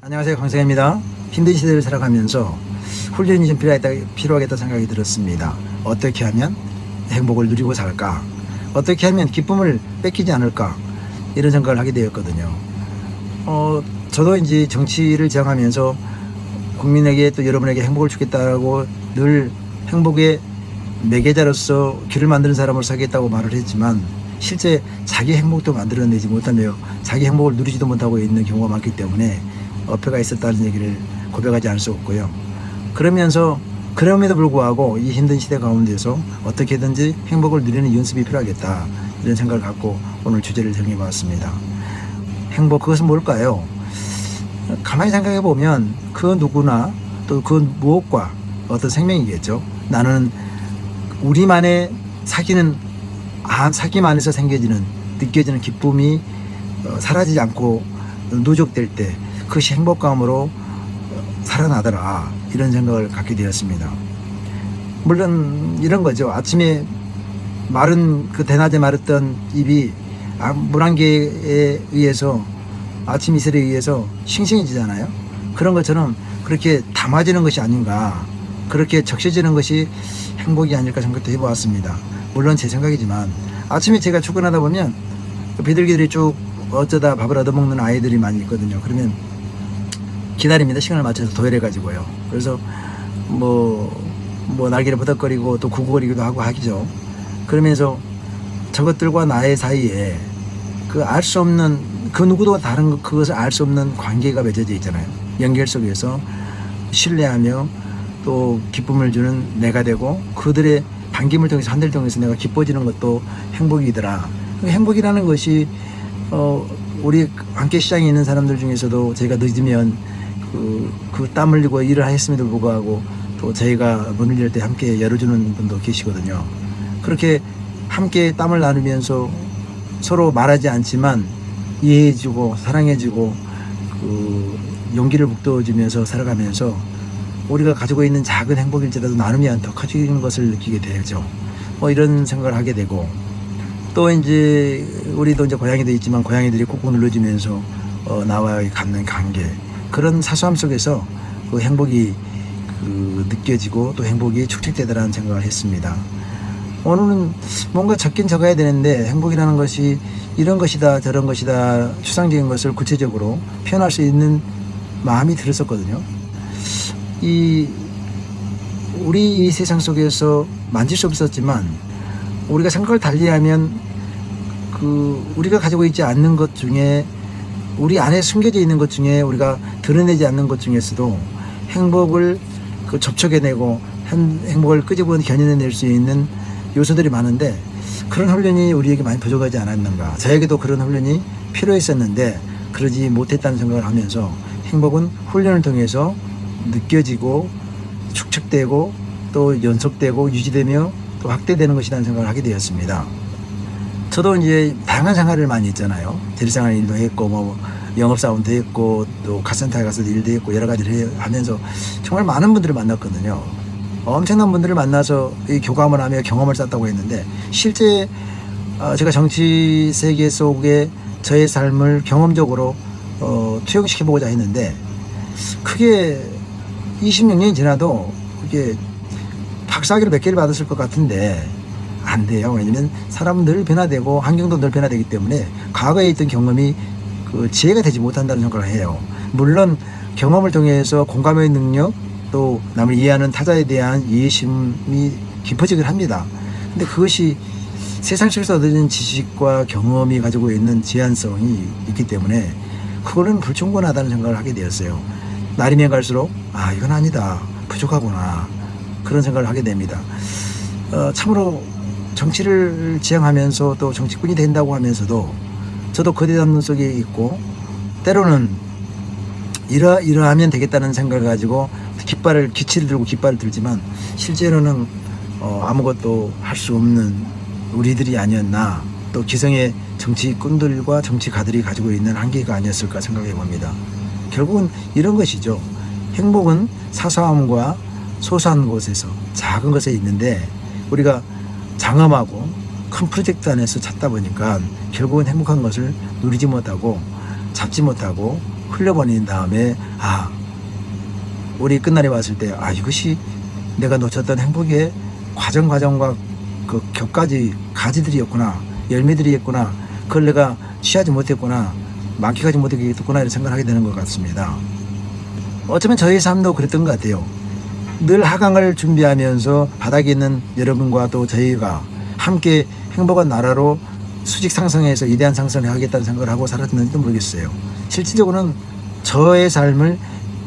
안녕하세요, 강성입니다. 힘든 시대를 살아가면서 훈련이 좀 필요하겠다 생각이 들었습니다. 어떻게 하면 행복을 누리고 살까? 어떻게 하면 기쁨을 뺏기지 않을까? 이런 생각을 하게 되었거든요. 저도 이제 정치를 지향하면서 국민에게 또 여러분에게 행복을 주겠다고 늘 행복의 매개자로서 길을 만드는 사람으로 하겠다고 말을 했지만 실제 자기 행복도 만들어내지 못하며 자기 행복을 누리지도 못하고 있는 경우가 많기 때문에 어폐가 있었다는 얘기를 고백하지 않을 수 없고요. 그럼에도 불구하고 이 힘든 시대 가운데서 어떻게든지 행복을 누리는 연습이 필요하겠다, 이런 생각을 갖고 오늘 주제를 정해봤습니다. 행복, 그것은 뭘까요? 가만히 생각해 보면 그 누구나 또 그 무엇과 어떤 생명이겠죠. 나는 우리만의 사귐 안에서 느껴지는 기쁨이 사라지지 않고 누적될 때 그것이 행복감으로 살아나더라, 이런 생각을 갖게 되었습니다. 물론 이런 거죠. 아침에 대낮에 마르던 입이 물안개에 의해서, 아침 이슬에 의해서 싱싱해지잖아요. 그런 것처럼 그렇게 담아지는 것이 아닌가, 그렇게 적셔지는 것이 행복이 아닐까 생각도 해보았습니다. 물론 제 생각이지만 아침에 제가 출근하다 보면 비둘기들이 쭉 어쩌다 밥을 얻어먹는 아이들이 많이 있거든요. 그러면 기다립니다. 시간을 맞춰서 도열해가지고요. 그래서 날개를 버덕거리고 또 구구거리기도 하고 하죠. 그러면서 저것들과 나의 사이에 알 수 없는, 그 누구도 다른 그것을 알 수 없는 관계가 맺어져 있잖아요. 연결 속에서 신뢰하며 또 기쁨을 주는 내가 되고, 그들의 반김을 통해서, 한대를 통해서 내가 기뻐지는 것도 행복이더라. 행복이라는 것이 우리 함께 시장에 있는 사람들 중에서도 저희가 늦으면 땀 흘리고 일을 했음에도 불구하고 또 저희가 문 열릴 때 함께 열어주는 분도 계시거든요. 그렇게 함께 땀을 나누면서 서로 말하지 않지만 이해해주고 사랑해주고 용기를 북돋우면서 살아가면서 우리가 가지고 있는 작은 행복일지라도 나누면 더 커지는 것을 느끼게 되죠. 이런 생각을 하게 되고, 또 이제 우리도 이제 고양이도 있지만 고양이들이 꾹꾹 눌러주면서 나와의 갖는 관계, 그런 사소함 속에서 그 행복이 느껴지고 또 행복이 축적되더라는 생각을 했습니다. 오늘은 뭔가 적긴 적어야 되는데 행복이라는 것이 이런 것이다 저런 것이다 추상적인 것을 구체적으로 표현할 수 있는 마음이 들었었거든요. 우리 이 세상 속에서 만질 수 없었지만 우리가 생각을 달리하면 우리가 가지고 있지 않는 것 중에, 우리 안에 숨겨져 있는 것 중에, 우리가 드러내지 않는 것 중에서도 행복을 접촉해내고 행복을 끄집어내 견인해낼 수 있는 요소들이 많은데, 그런 훈련이 우리에게 많이 부족하지 않았는가. 저에게도 그런 훈련이 필요했었는데 그러지 못했다는 생각을 하면서 행복은 훈련을 통해서 느껴지고 축적되고 또 연속되고 유지되며 또 확대되는 것이라는 생각을 하게 되었습니다. 저도 이제 다양한 생활을 많이 했잖아요. 대리생활 일도 했고 영업사원도 했고 또 카센터에 가서 일도 했고 여러 가지를 하면서 정말 많은 분들을 만났거든요. 엄청난 분들을 만나서 교감을 하며 경험을 쌓았다고 했는데, 실제 제가 정치 세계 속에 저의 삶을 경험적으로 투영시켜보고자 했는데, 크게 26년이 지나도 그게 박사학위를 몇 개를 받았을 것 같은데 안 돼요. 왜냐면 사람은 늘 변화되고 환경도 늘 변화되기 때문에 과거에 있던 경험이 지혜가 되지 못한다는 생각을 해요. 물론 경험을 통해서 공감의 능력, 또 남을 이해하는 타자에 대한 이해심이 깊어지긴 합니다. 근데 그것이 세상 속에서 얻어진 지식과 경험이 가지고 있는 제한성이 있기 때문에 그거는 불충분하다는 생각을 하게 되었어요. 날이면 갈수록 이건 아니다, 부족하구나, 그런 생각을 하게 됩니다. 참으로 정치를 지향하면서 또 정치꾼이 된다고 하면서도 저도 거대담론 속에 있고, 때로는 이러하면 되겠다는 생각을 가지고 기치를 들고 깃발을 들지만 실제로는 아무것도 할 수 없는 우리들이 아니었나, 또 기성의 정치꾼들과 정치가들이 가지고 있는 한계가 아니었을까 생각해 봅니다. 결국은 이런 것이죠. 행복은 사소함과 소소한 곳에서, 작은 것에 있는데 우리가 장엄하고 큰 프로젝트 안에서 찾다 보니까 결국은 행복한 것을 누리지 못하고 잡지 못하고 흘려보낸 다음에 우리 끝날에 왔을 때 이것이 내가 놓쳤던 행복의 과정과 그 격가지 가지들이었구나, 열매들이었구나, 그걸 내가 취하지 못했구나, 만끽하지 못했구나 이런 생각을 하게 되는 것 같습니다. 어쩌면 저희 삶도 그랬던 것 같아요. 늘 하강을 준비하면서 바닥에 있는 여러분과 또 저희가 함께 행복한 나라로 수직 상승해서 위대한 상승을 하겠다는 생각을 하고 살았는지도 모르겠어요. 실질적으로는 저의 삶을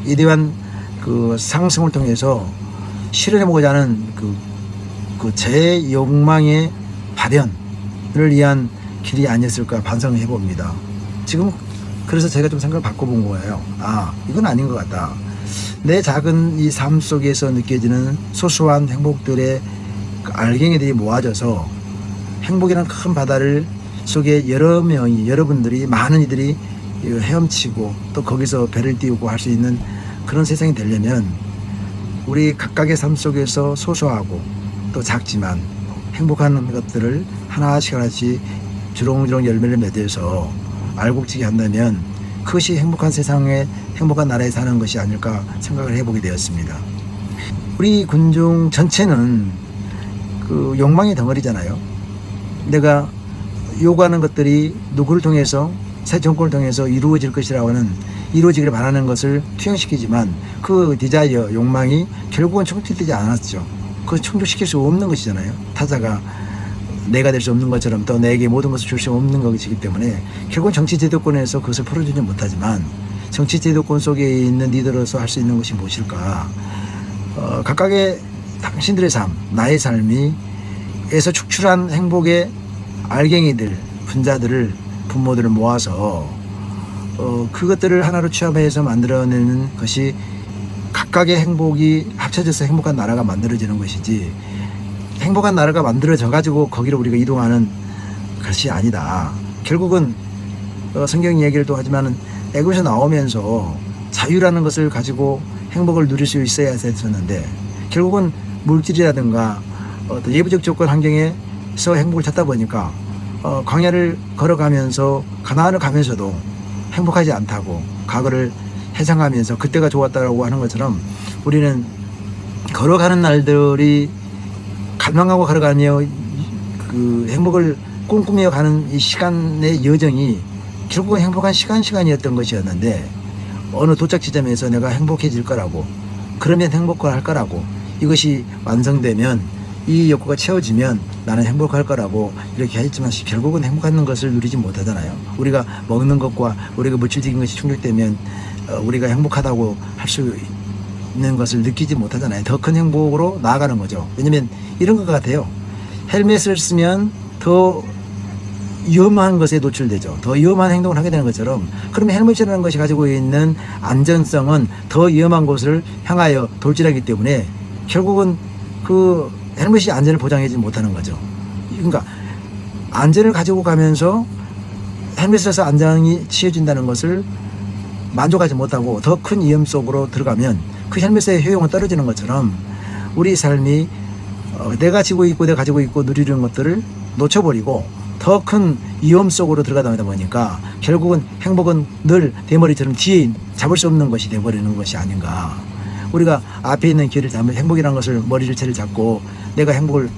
위대한 그 상승을 통해서 실현해보고자 하는 제 욕망의 발현을 위한 길이 아니었을까 반성을 해봅니다. 지금 그래서 제가 좀 생각을 바꿔본 거예요. 이건 아닌 것 같다. 내 작은 이 삶 속에서 느껴지는 소소한 행복들의 알갱이들이 모아져서 행복이라는 큰 바다를 속에 여러분들이 많은 이들이 헤엄치고 또 거기서 배를 띄우고 할 수 있는 그런 세상이 되려면 우리 각각의 삶 속에서 소소하고 또 작지만 행복한 것들을 하나씩 주렁주렁 열매를 맺어서 알곡지게 한다면 그것이 행복한 세상에 행복한 나라에 사는 것이 아닐까 생각을 해보게 되었습니다. 우리 군중 전체는 그 욕망의 덩어리잖아요. 내가 요구하는 것들이 누구를 통해서 새 정권을 통해서 이루어질 것이라고 하는 이루어지기를 바라는 것을 투영시키지만 그 디자이어, 욕망이 결국은 충족되지 않았죠. 그걸 충족시킬 수 없는 것이잖아요. 타자가 내가 될 수 없는 것처럼 또 내게 모든 것을 줄 수 없는 것이기 때문에 결국은 정치 제도권에서 그것을 풀어주지 못하지만 정치 제도권 속에 있는 리더로서 할 수 있는 것이 무엇일까? 각각의 당신들의 삶, 나의 삶이 에서 축출한 행복의 알갱이들, 분자들을, 분모들을 모아서 그것들을 하나로 취합해서 만들어내는 것이 각각의 행복이 합쳐져서 행복한 나라가 만들어지는 것이지, 행복한 나라가 만들어져 가지고 거기로 우리가 이동하는 것이 아니다. 결국은 성경 이야기를 또 하지만은 애굽에서 나오면서 자유라는 것을 가지고 행복을 누릴 수 있어야 했었는데 결국은 물질이라든가 어떤 예부적 조건 환경에서 행복을 찾다 보니까 광야를 걸어가면서 가나안을 가면서도 행복하지 않다고 과거를 회상하면서 그때가 좋았다고 하는 것처럼 우리는 걸어가는 날들이 갈망하고 걸어가며 그 행복을 꿈꾸며 가는 이 시간의 여정이 결국은 행복한 시간이었던 것이었는데 어느 도착 지점에서 내가 행복해질 거라고, 그러면 행복할 거라고, 이것이 완성되면 이 욕구가 채워지면 나는 행복할 거라고 이렇게 했지만 결국은 행복한 것을 누리지 못하잖아요. 우리가 먹는 것과 우리가 물질적인 것이 충족되면 우리가 행복하다고 할 수 있는 것을 느끼지 못하잖아요. 더 큰 행복으로 나아가는 거죠. 왜냐면 이런 것 같아요. 헬멧을 쓰면 더 위험한 것에 노출되죠. 더 위험한 행동을 하게 되는 것처럼, 그러면 헬멧이라는 것이 가지고 있는 안전성은 더 위험한 곳을 향하여 돌진하기 때문에 결국은 그 헬멧이 안전을 보장하지 못하는 거죠. 그러니까 안전을 가지고 가면서 헬멧에서 안전이 취해진다는 것을 만족하지 못하고 더 큰 위험 속으로 들어가면 그 헬멧의 효용은 떨어지는 것처럼 우리 삶이 내가 지고 있고 내가 가지고 있고 누리는 것들을 놓쳐버리고 더 큰 위험 속으로 들어가다 보니까 결국은 행복은 늘 대머리처럼 뒤에 잡을 수 없는 것이 되어버리는 것이 아닌가. 우리가 앞에 있는 길을 잡으면 행복이라는 것을 머리를 채를 잡고 내가 행복을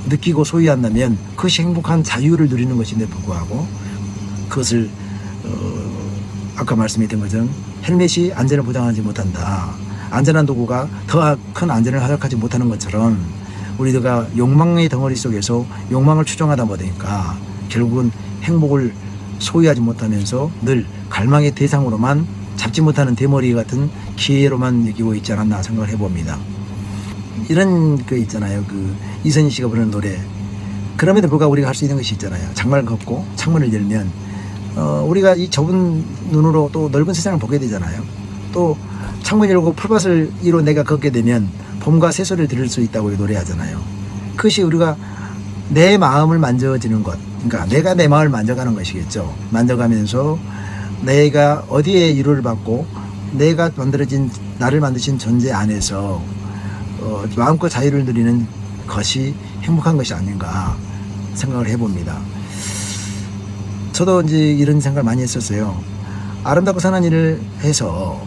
느끼고 소유한다면 그것이 행복한 자유를 누리는 것인데 불구하고 그것을 아까 말씀드린 것처럼 헬멧이 안전을 보장하지 못한다. 안전한 도구가 더 큰 안전을 허락하지 못하는 것처럼 우리가 욕망의 덩어리 속에서 욕망을 추종하다 보니까 결국은 행복을 소유하지 못하면서 늘 갈망의 대상으로만 잡지 못하는 대머리 같은 기회로만 여기고 있지 않았나 생각을 해봅니다. 이런 거 있잖아요. 그 이선희 씨가 부르는 노래. 그럼에도 불구하고 우리가 할 수 있는 것이 있잖아요. 장막을 걷고 창문을 열면 우리가 이 좁은 눈으로 또 넓은 세상을 보게 되잖아요. 또 창문 열고 풀밭을 위로 내가 걷게 되면 봄과 새소리를 들을 수 있다고 노래하잖아요. 그것이 우리가 내 마음을 만져지는 것, 그러니까 내가 내 마음을 만져가는 것이겠죠. 만져가면서 내가 어디에 위로를 받고 내가 만들어진 나를 만드신 존재 안에서 마음껏 자유를 누리는 것이 행복한 것이 아닌가 생각을 해봅니다. 저도 이제 이런 생각을 많이 했었어요. 아름답고 선한 일을 해서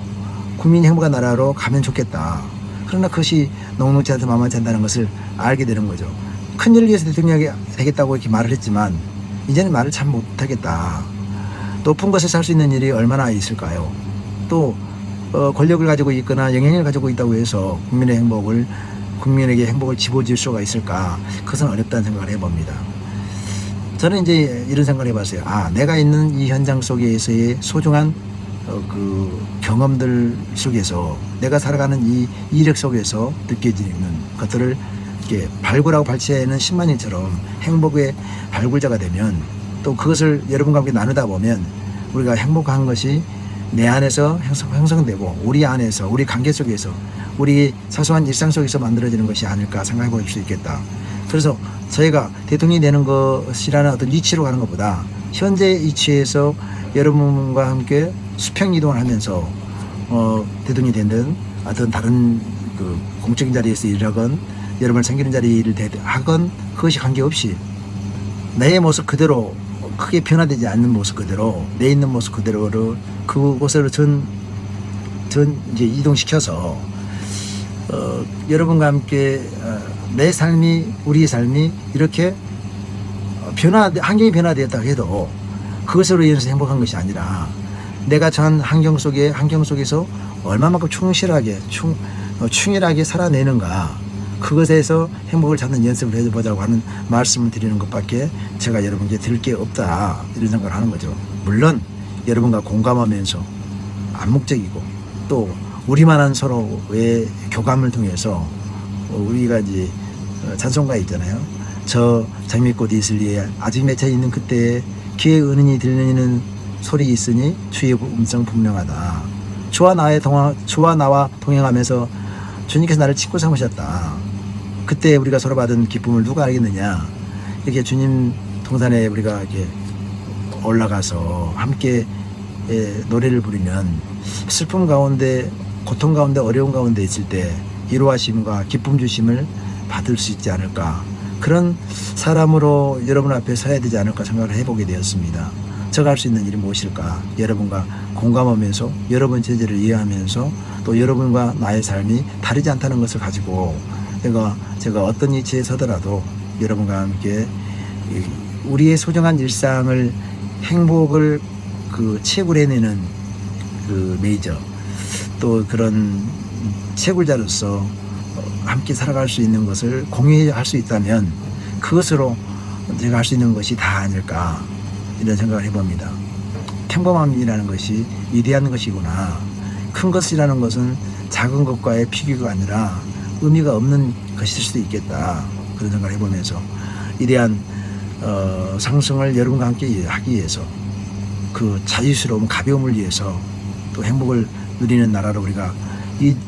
국민이 행복한 나라로 가면 좋겠다. 그러나 그것이 녹록지 않아서 만만치 않다는 것을 알게 되는 거죠. 큰 일을 위해서 대통령이 되겠다고 이렇게 말을 했지만 이제는 말을 참 못하겠다. 높은 것을 살 수 있는 일이 얼마나 있을까요? 또 권력을 가지고 있거나 영향력을 가지고 있다고 해서 국민에게 행복을 집어줄 수가 있을까? 그것은 어렵다는 생각을 해봅니다. 저는 이제 이런 생각을 해봤어요. 내가 있는 이 현장 속에서의 소중한 그 경험들 속에서 내가 살아가는 이 이력 속에서 느껴지는 것들을 이렇게 발굴하고 발췌하는 신만인처럼 행복의 발굴자가 되면 또 그것을 여러분과 함께 나누다 보면 우리가 행복한 것이 내 안에서 형성되고 우리 안에서 우리 관계 속에서 우리 사소한 일상 속에서 만들어지는 것이 아닐까 생각해 볼 수 있겠다. 그래서 저희가 대통령이 되는 것이라는 어떤 위치로 가는 것보다 현재 위치에서 여러분과 함께 수평 이동을 하면서 대통령이 되든 어떤 다른 그 공적인 자리에서 일하건 여러분을 섬기는 자리를 하건 그것이 관계없이 내 모습 그대로 크게 변화되지 않는 모습 그대로 내 있는 모습 그대로를 그곳으로 이제 이동시켜서 여러분과 함께 내 삶이 우리의 삶이 이렇게 환경이 변화되었다고 해도 그것으로 인해서 행복한 것이 아니라 내가 처한 환경 속에서 얼마만큼 충실하게 살아내는가 그것에서 행복을 찾는 연습을 해보자고 하는 말씀을 드리는 것밖에 제가 여러분께 드릴 게 없다 이런 생각을 하는 거죠. 물론 여러분과 공감하면서 암묵적이고 또 우리만한 서로의 교감을 통해서 우리가 이제 찬송가 있잖아요. 저 장미꽃 이슬리에 아직 맺혀 있는 그때에 귀에 은은히 들리는 소리 있으니 주의 음성 분명하다. 주와 나와 동행하면서 주님께서 나를 친구 삼으셨다. 그때 우리가 서로 받은 기쁨을 누가 알겠느냐. 이렇게 주님 동산에 우리가 이렇게 올라가서 함께 노래를 부르면 슬픔 가운데 고통 가운데 어려움 가운데 있을 때 위로하심과 기쁨 주심을 받을 수 있지 않을까. 그런 사람으로 여러분 앞에 서야 되지 않을까 생각을 해보게 되었습니다. 제가 할 수 있는 일이 무엇일까? 여러분과 공감하면서 여러분 제재를 이해하면서 또 여러분과 나의 삶이 다르지 않다는 것을 가지고 제가 어떤 위치에 서더라도 여러분과 함께 우리의 소중한 일상을 행복을 채굴해내는 메이저 또 그런 채굴자로서 함께 살아갈 수 있는 것을 공유할 수 있다면 그것으로 제가 할 수 있는 것이 다 아닐까 이런 생각을 해봅니다. 평범함이라는 것이 위대한 것이구나. 큰 것이라는 것은 작은 것과의 비교가 아니라 의미가 없는 것일 수도 있겠다. 그런 생각을 해보면서 위대한 상승을 여러분과 함께 하기 위해서 그 자유스러움, 가벼움을 위해서 또 행복을 누리는 나라로 우리가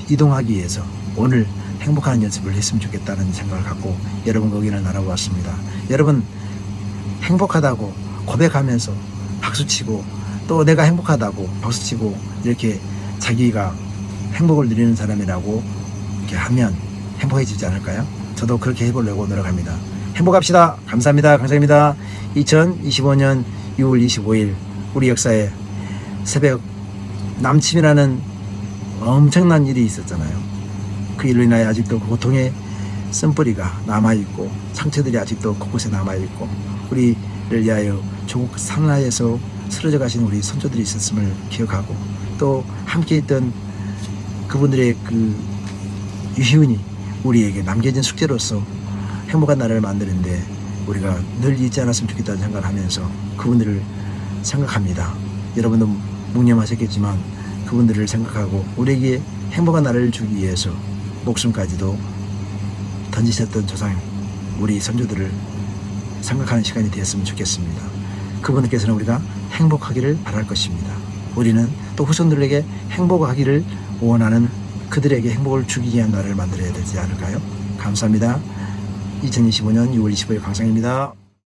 이동하기 위해서 오늘 행복한 연습을 했으면 좋겠다는 생각을 갖고 여러분 거기를 날아보았습니다. 여러분 행복하다고 고백하면서 박수치고 또 내가 행복하다고 박수치고 이렇게 자기가 행복을 누리는 사람이라고 이렇게 하면 행복해지지 않을까요? 저도 그렇게 해보려고 노력합니다. 행복합시다. 감사합니다. 강사입니다. 2025년 6월 25일 우리 역사에 새벽 남침이라는 엄청난 일이 있었잖아요. 그 일로 인하여 아직도 고통의 쓴뿌리가 남아있고 상처들이 아직도 곳곳에 남아있고 우리를 위하여 조국 산하에서 쓰러져 가신 우리 선조들이 있었음을 기억하고 또 함께 있던 그분들의 그 유희운이 우리에게 남겨진 숙제로서 행복한 나라를 만드는데 우리가 늘 잊지 않았으면 좋겠다는 생각을 하면서 그분들을 생각합니다. 여러분도 묵념하셨겠지만 그분들을 생각하고 우리에게 행복한 나라를 주기 위해서 목숨까지도 던지셨던 조상 우리 선조들을 생각하는 시간이 되었으면 좋겠습니다. 그분들께서는 우리가 행복하기를 바랄 것입니다. 우리는 또 후손들에게 행복하기를 원하는 그들에게 행복을 주기 위한 나라를 만들어야 되지 않을까요? 감사합니다. 2025년 6월 25일 강상입니다.